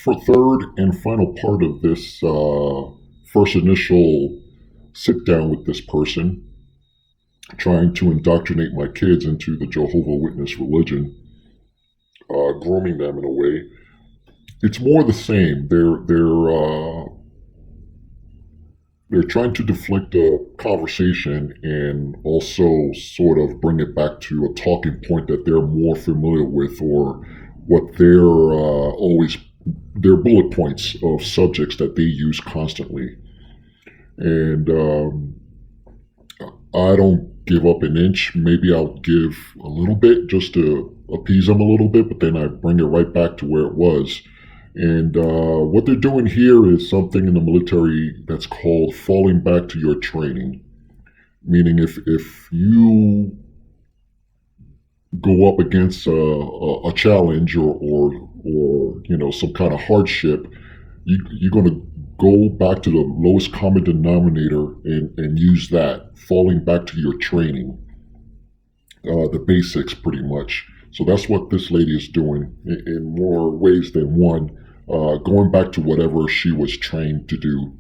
for third and final part of this first initial sit down with this person, trying to indoctrinate my kids into the Jehovah Witness religion, grooming them in a way. It's more the same. They're trying to deflect the conversation and also sort of bring it back to a talking point that they're more familiar with, or what their bullet points of subjects that they use constantly. And I don't give up an inch. Maybe I'll give a little bit just to appease them a little bit, but then I bring it right back to where it was. And what they're doing here is something in the military that's called falling back to your training. Meaning if you go up against a challenge or some kind of hardship, you're going to go back to the lowest common denominator and use that, falling back to your training, the basics pretty much. So that's what this lady is doing in more ways than one, going back to whatever she was trained to do.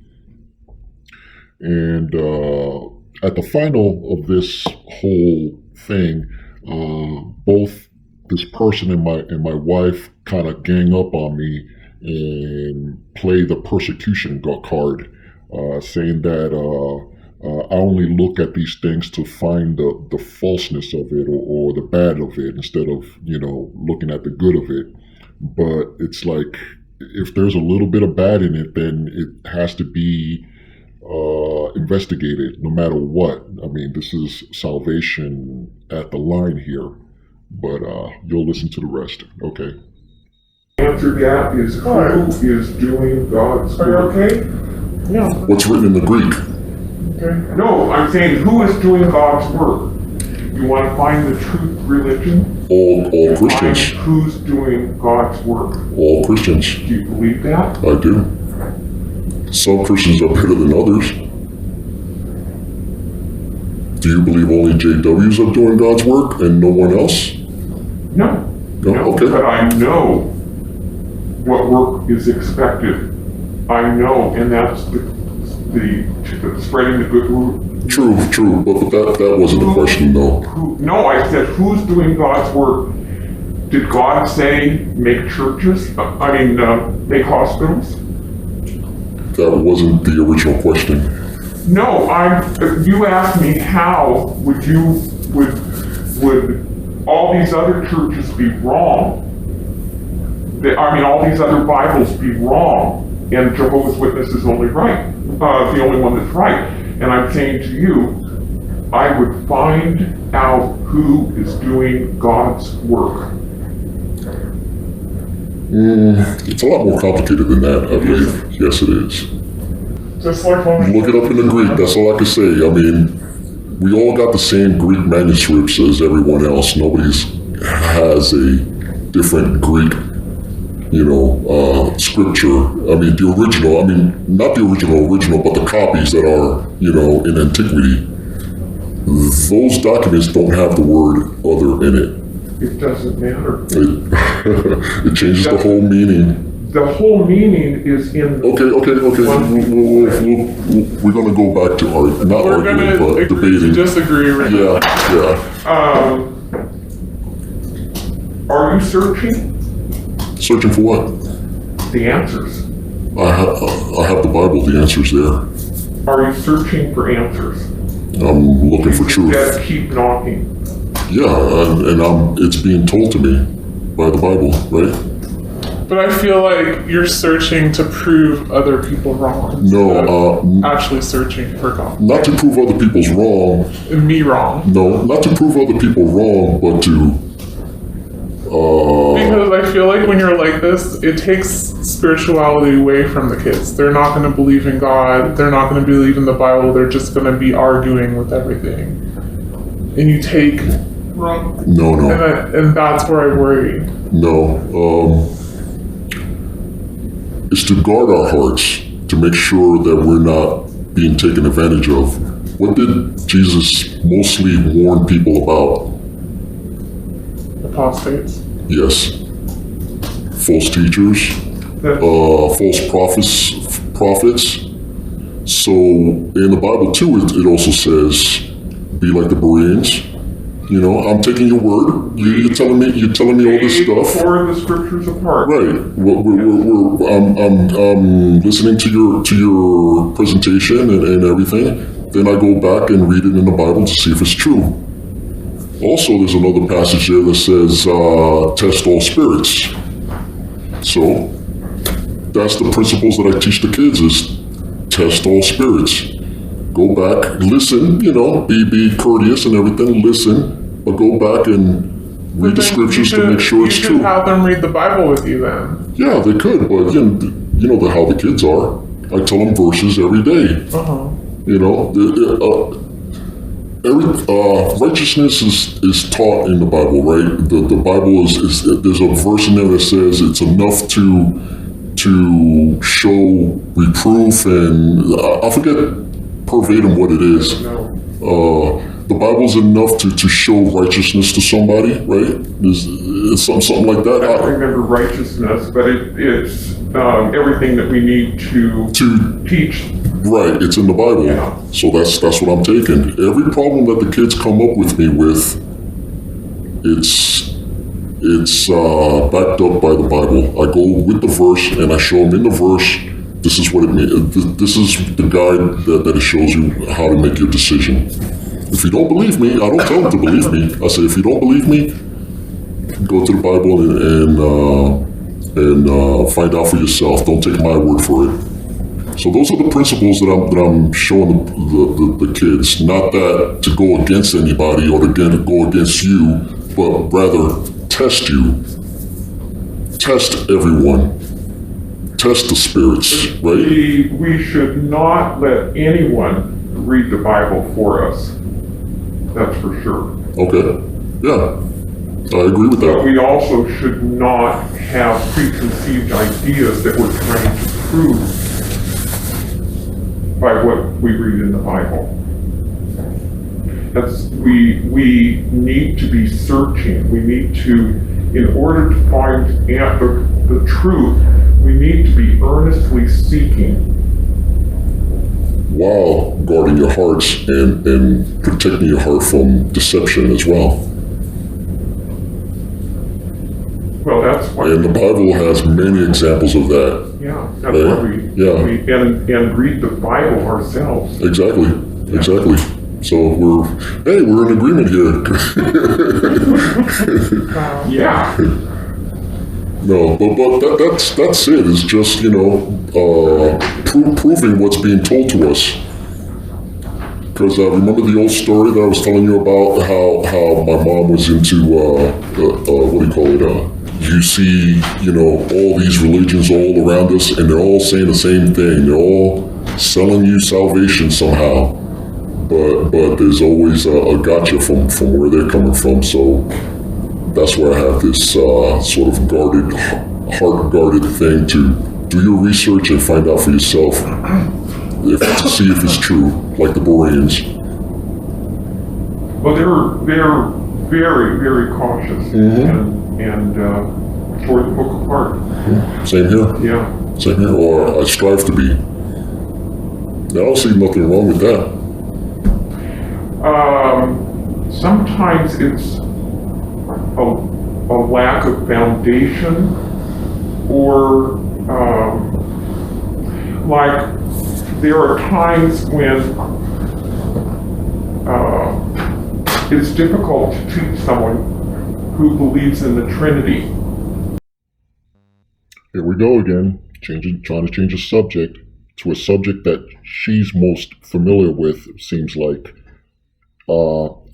And at the final of this whole thing, both this person and my wife kind of gang up on me and play the persecution card, saying that I only look at these things to find the falseness of it or the bad of it instead of looking at the good of it. But it's like, if there's a little bit of bad in it, then it has to be investigated no matter what. I mean, this is salvation at the line here, but you'll listen to the rest. Okay. Answer that is, who is doing God's work? Are you okay? Yeah. What's written in the Greek? Okay. No, I'm saying, who is doing God's work? You want to find the truth religion? All Christians. Find who's doing God's work? All Christians. Do you believe that? I do. Some Christians are better than others. Do you believe only JWs are doing God's work and no one else? No. No, okay. But I know what work is expected. I know, and that's the spreading the good word. True, but that wasn't the question, though. No, I said, who's doing God's work? Did God say make churches? Make hospitals? That wasn't the original question. No, you asked me how would all these other churches be wrong? All these other Bibles be wrong, and Jehovah's Witness is only right, the only one that's right. And I'm saying to you, I would find out who is doing God's work. It's a lot more complicated than that, I believe. Yes, it is. Just like when Look it up in the Greek, that's all I can say. I mean, we all got the same Greek manuscripts as everyone else. Nobody's has a different Greek, scripture. I mean, the original, not the original, but the copies that are, in antiquity, those documents don't have the word other in it. It doesn't matter. It changes the whole meaning. The whole meaning is in the... Okay. We're going to go back to arguing, but debating. To disagree right now. Yeah. Are you searching? Searching for what? The answers. I have the Bible, the answer's there. Are you searching for answers? I'm looking for truth. Just keep knocking. Yeah, and it's being told to me by the Bible, right? But I feel like you're searching to prove other people wrong. No, actually searching for God. Not to prove other people's wrong. Me wrong. No, not to prove other people wrong, but to... because I feel like when you're like this, it takes spirituality away from the kids. They're not going to believe in God. They're not going to believe in the Bible. They're just going to be arguing with everything. And you take... No. And that's where I worry. No. It's to guard our hearts, to make sure that we're not being taken advantage of. What did Jesus mostly warn people about? Apostates. Yes. False teachers. false prophets. So in the Bible too, it also says, "Be like the Bereans." You know, I'm taking your word. You're telling me all this stuff. Tore the scriptures apart. Right. I'm listening to your presentation and everything. Then I go back and read it in the Bible to see if it's true. Also, there's another passage there that says, "Test all spirits." So that's the principles that I teach the kids: is test all spirits. Go back, listen, be courteous and everything, listen, but go back and read the scriptures to make sure it's true. You should have them read the Bible with you then. Yeah, they could, but you know how the kids are. I tell them verses every day. Righteousness is taught in the Bible, right? The Bible is there's a verse in there that says it's enough to show reproof, and I forget verbatim what it is. The Bible's enough to show righteousness to somebody, right? It's something like that. I don't remember righteousness, but it's everything that we need to teach. Right, it's in the Bible. Yeah. So that's what I'm taking. Every problem that the kids come up with me with, it's backed up by the Bible. I go with the verse and I show them in the verse, this is what it means. This is the guide that it shows you how to make your decision. If you don't believe me, I don't tell them to believe me. I say, if you don't believe me, go to the Bible and find out for yourself. Don't take my word for it. So those are the principles that I'm showing the kids. Not that to go against anybody or to go against you, but rather test you. Test everyone. Test the spirits, right? We should not let anyone read the Bible for us. That's for sure. Okay. Yeah. I agree with that. But we also should not have preconceived ideas that we're trying to prove by what we read in the Bible. We need to be searching. We need to, in order to find the truth, we need to be earnestly seeking. While guarding your hearts and protecting your heart from deception as well. Well, that's why. And the Bible has many examples of that. Yeah, that's why we read the Bible ourselves. Exactly. So we're in agreement here. Yeah. No, but that's it. It's just proving what's being told to us. Because remember the old story that I was telling you about how my mom was into what do you call it? You see, all these religions all around us, and they're all saying the same thing. They're all selling you salvation somehow, but there's always a gotcha from where they're coming from. So that's where I have this sort of heart-guarded thing to do your research and find out for yourself to see if it's true, like the Bereans. Well, they're very, very cautious and tore the book apart. Same here. Yeah. Same here, or I strive to be. I don't see nothing wrong with that. Sometimes it's a lack of foundation, or like there are times when it's difficult to teach someone who believes in the Trinity. Here we go again, trying to change the subject to a subject that she's most familiar with, seems like.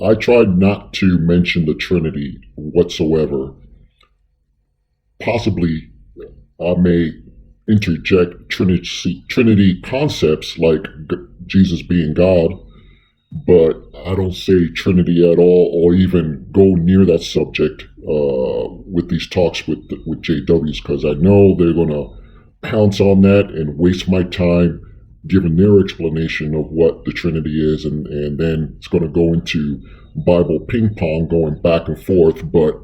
I tried not to mention the Trinity whatsoever. Possibly I may interject Trinity concepts like Jesus being God, but I don't say Trinity at all, or even go near that subject with these talks with JWs, because I know they're going to pounce on that and waste my time giving their explanation of what the Trinity is, and then it's going to go into Bible ping pong going back and forth. But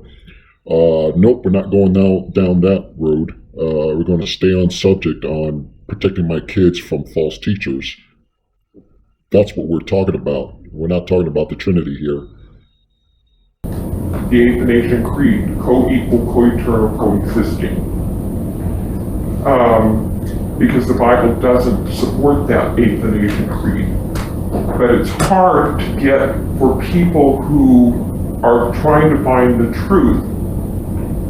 nope, we're not going down that road. we're going to stay on subject on protecting my kids from false teachers. That's what we're talking about. We're not talking about the Trinity here. The Indoctination Creed, co-equal, co-eternal, coexisting. Because the Bible doesn't support that Indoctination Creed. But it's hard to get for people who are trying to find the truth.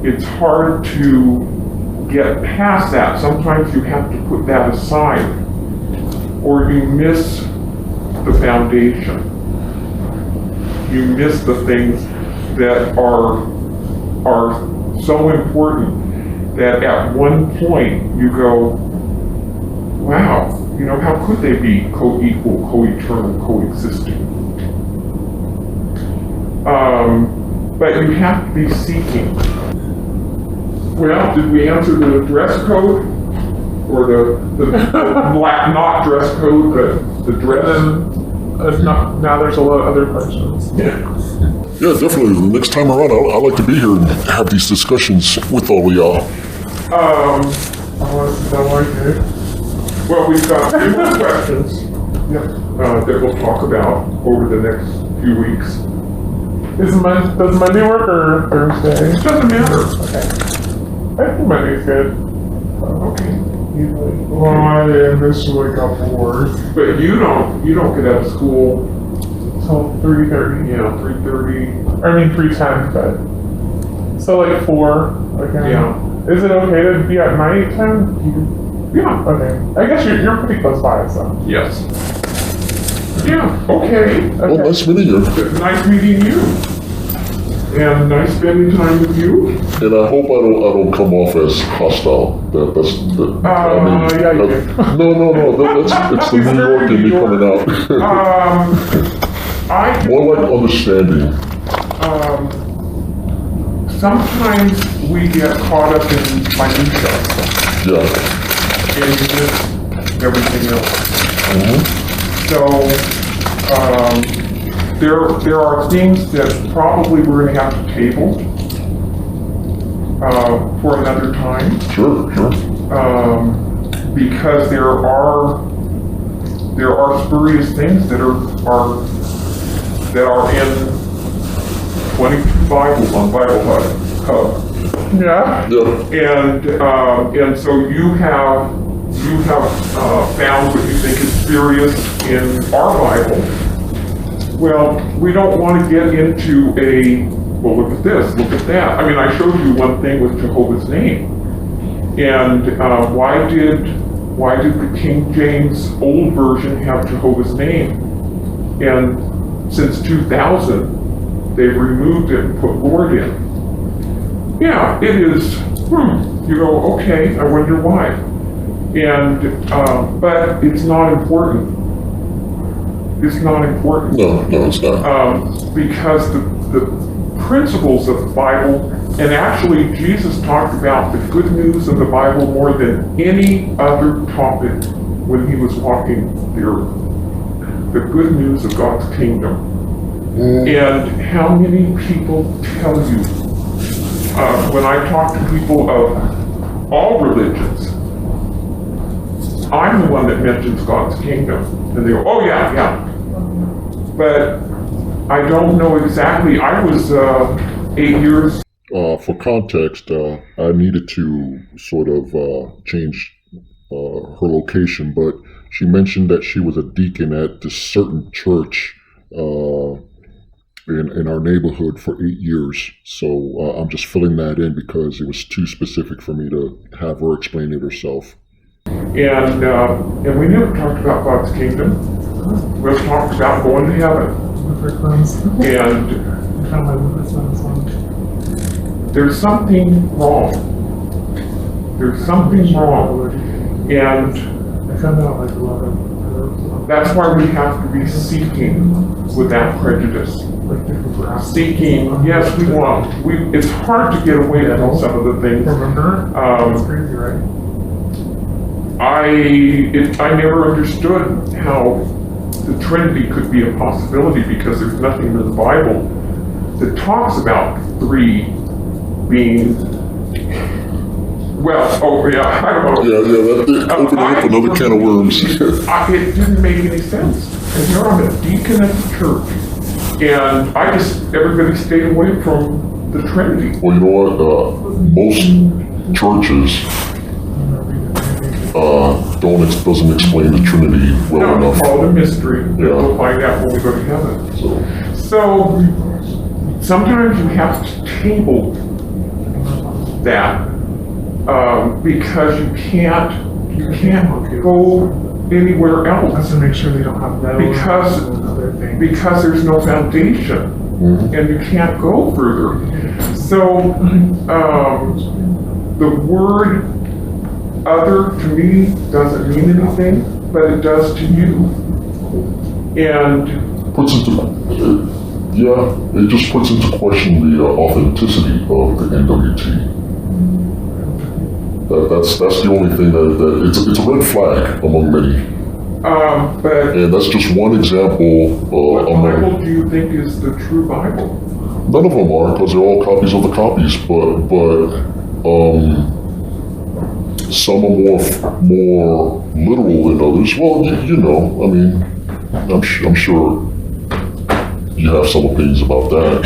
It's hard to get past that. Sometimes you have to put that aside, or you miss the foundation. You miss the things that are so important that at one point you go, wow, how could they be co-equal, co-eternal, coexisting? But you have to be seeking. Well, did we answer the dress code? Or the black, not dress code, but the dress? Now there's a lot of other questions. Yeah, definitely. Next time around, I'd like to be here and have these discussions with all of y'all. Well, we've got 2 more questions that we'll talk about over the next few weeks. Does Monday work or Thursday? It doesn't matter. Okay. I think Monday's good. Okay. Well, I initially got bored. But you don't get out of school Till 3:30. Yeah, 3:30. I mean 3:10, but so like 4. Okay. Yeah. Is it okay to be at night time? Yeah. Okay. I guess you're pretty close by, so. Yes. Yeah. Okay. Well, nice meeting you. Nice meeting you. And nice spending time with you. And I hope I don't come off as hostile. Yeah, you do. No. It's the New York in me coming out. More like understanding. Sometimes we get caught up in minutia. Yeah. And you miss everything else. Mm-hmm. So, there are things that probably we're going to have to table for another time. Sure. Because there are spurious things that are in 22 Bibles on Bible Hub. Yeah. And so you have found what you think is spurious in our Bible. Well, we don't want to get into well, look at this, look at that. I mean, I showed you one thing with Jehovah's name. And why did the King James Old Version have Jehovah's name? And since 2000, they've removed it and put Lord in. Yeah, it is, you go, okay, I wonder why. And, but it's not important. It's not important. No, it's not. Because the principles of the Bible, and actually Jesus talked about the good news of the Bible more than any other topic when he was walking the earth. The good news of God's kingdom. And how many people tell you, when I talk to people of all religions, I'm the one that mentions God's kingdom. And they go, oh yeah. But I don't know exactly. I was 8 years. For context, I needed to sort of change her location, but she mentioned that she was a deacon at this certain church in our neighborhood for 8 years. So I'm just filling that in because it was too specific for me to have her explain it herself. And we never talked about God's kingdom. We talked about going to heaven. And there's something wrong. There's something wrong. And that's why we have to be seeking without prejudice. Seeking, yes, we want. It's hard to get away from some of the things. That's crazy, right? I never understood how the Trinity could be a possibility because there's nothing in the Bible that talks about 3 being Well, oh yeah, I don't know. That opened up another can of worms. It didn't make any sense. And here I'm a deacon at the church, and everybody stayed away from the Trinity. Well, you know what? Most churches doesn't explain the Trinity well enough. It's called a mystery. Yeah. We'll find out when we go to heaven. So sometimes you have to table that because you can't go anywhere else. That's to make sure they don't have no because there's no foundation. Mm-hmm. And you can't go further. So the word other to me doesn't mean anything, but it does to you. And it just puts into question the authenticity of the NWT. That's the only thing that it's a red flag among many. And that's just one example. What Bible do you think is the true Bible? None of them are, because they're all copies of the copies. But some are more literal than others. Well, I mean, I'm sure you have some opinions about that.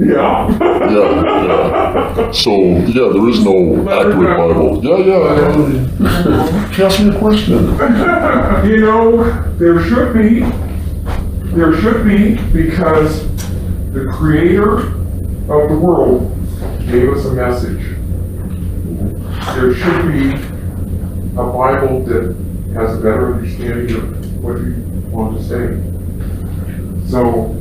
Yeah. Yeah. So, there is no accurate Bible. Yeah. Ask me a question. There should be, because the creator of the world gave us a message. There should be a Bible that has a better understanding of what you want to say. So,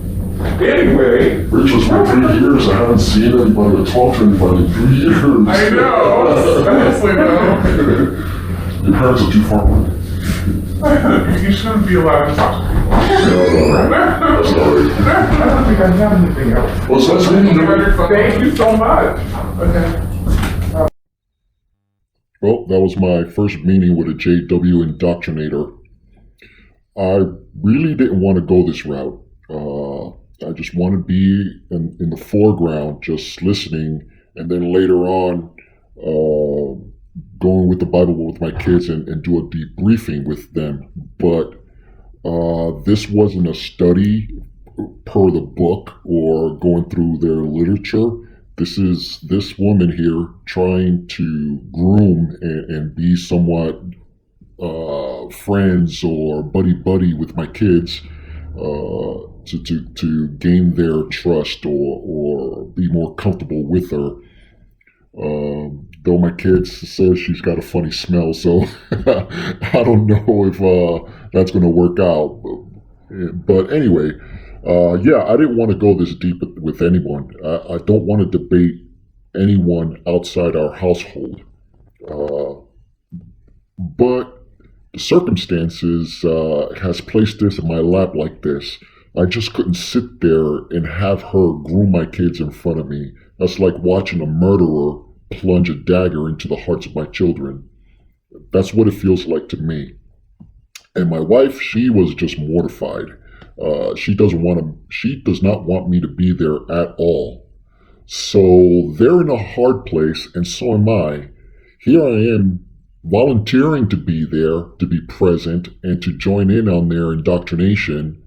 anyway. Rachel's been 3 years. I haven't seen anybody or talked to anybody in 3 years. I know. Honestly, no. Your parents are too far away. You shouldn't be allowed to talk to people. No, that's not right. I don't think I have anything else. Well, so that's me. Thank you so much. Okay. Well, that was my first meeting with a JW indoctrinator. I really didn't want to go this route. I just want to be in the foreground, just listening, and then later on, going with the Bible with my kids and do a debriefing with them. But this wasn't a study per the book or going through their literature. This is this woman here trying to groom and be somewhat friends or buddy with my kids to gain their trust or be more comfortable with her. Though my kids says she's got a funny smell, so I don't know if that's going to work out. But anyway, I didn't want to go this deep with anyone. I don't want to debate anyone outside our household. But the circumstances has placed this in my lap like this. I just couldn't sit there and have her groom my kids in front of me. That's like watching a murderer plunge a dagger into the hearts of my children. That's what it feels like to me. And my wife, she was just mortified. She does not want me to be there at all. So they're in a hard place, and so am I. Here I am volunteering to be there, to be present, and to join in on their indoctrination.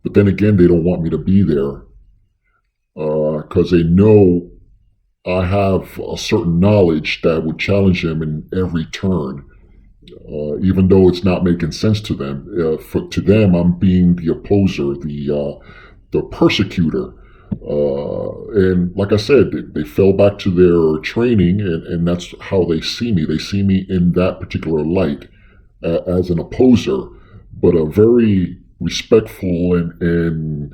But then again, they don't want me to be there because they know I have a certain knowledge that would challenge them in every turn. Even though it's not making sense to them. To them, I'm being the opposer, the persecutor. And like I said, they fell back to their training, and that's how they see me. They see me in that particular light as an opposer, but a very respectful and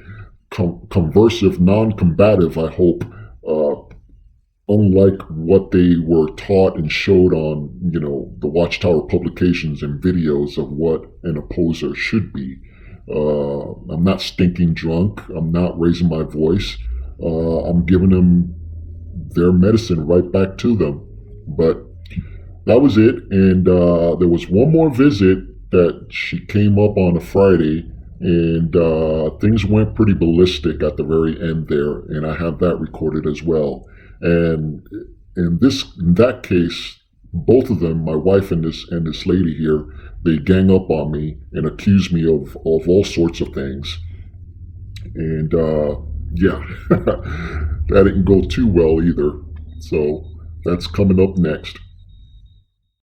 conversive, non-combative, I hope, unlike what they were taught and showed on, the Watchtower publications and videos of what an opposer should be. I'm not stinking drunk. I'm not raising my voice. I'm giving them their medicine right back to them. But that was it. And there was one more visit that she came up on a Friday, and things went pretty ballistic at the very end there. And I have that recorded as well. And in that case, both of them, my wife and this lady here, they gang up on me and accuse me of all sorts of things. And yeah, that didn't go too well either. So that's coming up next.